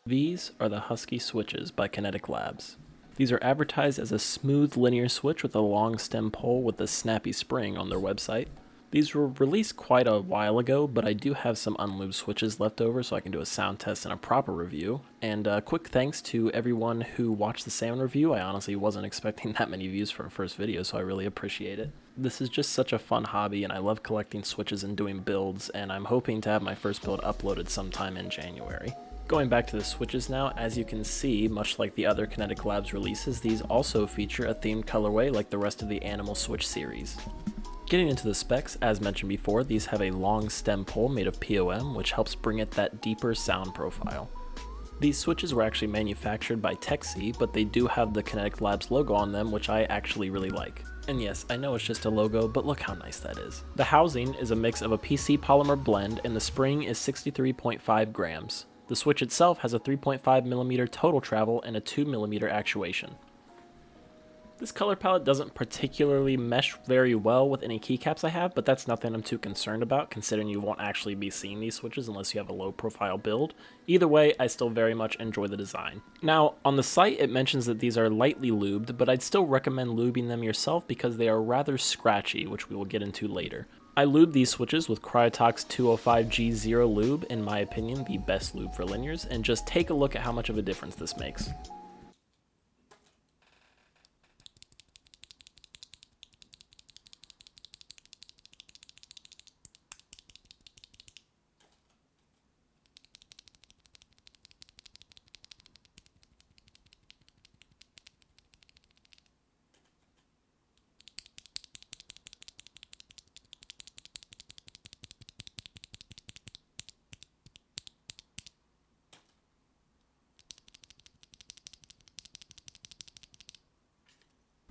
These are the Husky switches by Kinetic Labs. These are advertised as a smooth linear switch with a long stem pole with a snappy spring on their website. These were released quite a while ago, but I do have some unlubed switches left over so I can do a sound test and a proper review. And quick thanks to everyone who watched the salmon review. I honestly wasn't expecting that many views for a first video, so I really appreciate it. This is just such a fun hobby, and I love collecting switches and doing builds, and I'm hoping to have my first build uploaded sometime in January. Going back to the switches now, as you can see, much like the other Kinetic Labs releases, these also feature a themed colorway like the rest of the Animal Switch series. Getting into the specs, as mentioned before, these have a long stem pole made of POM, which helps bring it that deeper sound profile. These switches were actually manufactured by Texy, but they do have the Kinetic Labs logo on them, which I actually really like. And yes, I know it's just a logo, but look how nice that is. The housing is a mix of a PC polymer blend, and the spring is 63.5 grams. The switch itself has a 3.5mm total travel and a 2mm actuation. This color palette doesn't particularly mesh very well with any keycaps I have, but that's nothing I'm too concerned about considering you won't actually be seeing these switches unless you have a low profile build. Either way, I still very much enjoy the design. Now, on the site it mentions that these are lightly lubed, but I'd still recommend lubing them yourself because they are rather scratchy, which we will get into later. I lube these switches with Krytox 205G0 lube, in my opinion the best lube for linears, and just take a look at how much of a difference this makes.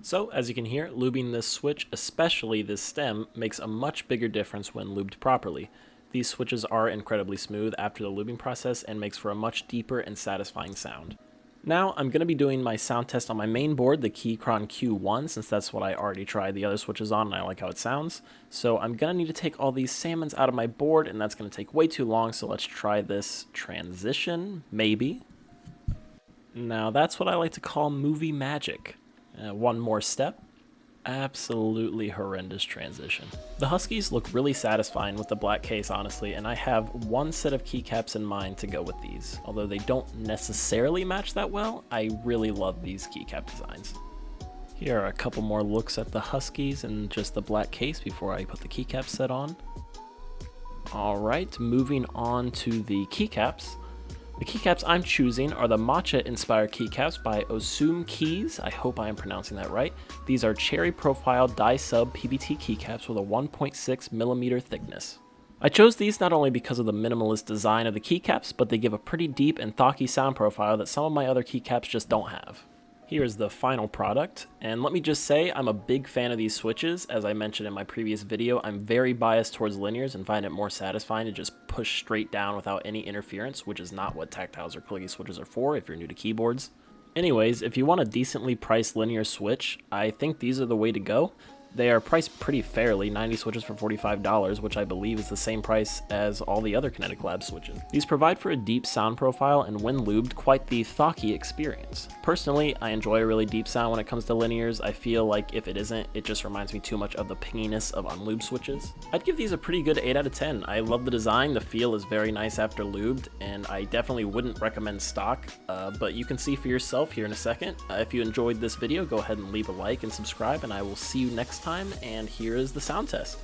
So, as you can hear, lubing this switch, especially this stem, makes a much bigger difference when lubed properly. These switches are incredibly smooth after the lubing process and makes for a much deeper and satisfying sound. Now, I'm going to be doing my sound test on my main board, the Keychron Q1, since that's what I already tried the other switches on and I like how it sounds. So I'm going to need to take all these salmons out of my board, and that's going to take way too long, so let's try this transition, maybe. Now, that's what I like to call movie magic. One more step. Absolutely horrendous transition. The Huskies look really satisfying with the black case, honestly, and I have one set of keycaps in mind to go with these. Although they don't necessarily match that well, I really love these keycap designs. Here are a couple more looks at the Huskies and just the black case before I put the keycap set on. Alright, moving on to the keycaps. The keycaps I'm choosing are the Matcha inspired keycaps by Osume Keys. I hope I am pronouncing that right. These are cherry profile dye sub PBT keycaps with a 1.6mm thickness. I chose these not only because of the minimalist design of the keycaps, but they give a pretty deep and thocky sound profile that some of my other keycaps just don't have. Here is the final product, and let me just say I'm a big fan of these switches. As I mentioned in my previous video, I'm very biased towards linears and find it more satisfying to just push straight down without any interference, which is not what tactiles or clicky switches are for if you're new to keyboards. Anyways, if you want a decently priced linear switch, I think these are the way to go. They are priced pretty fairly, 90 switches for $45, which I believe is the same price as all the other Kinetic Labs switches. These provide for a deep sound profile and when lubed, quite the thocky experience. Personally, I enjoy a really deep sound when it comes to linears. I feel like if it isn't, it just reminds me too much of the pinginess of unlubed switches. I'd give these a pretty good 8 out of 10. I love the design, the feel is very nice after lubed, and I definitely wouldn't recommend stock, but you can see for yourself here in a second. If you enjoyed this video, go ahead and leave a like and subscribe, and I will see you next time, and here is the sound test.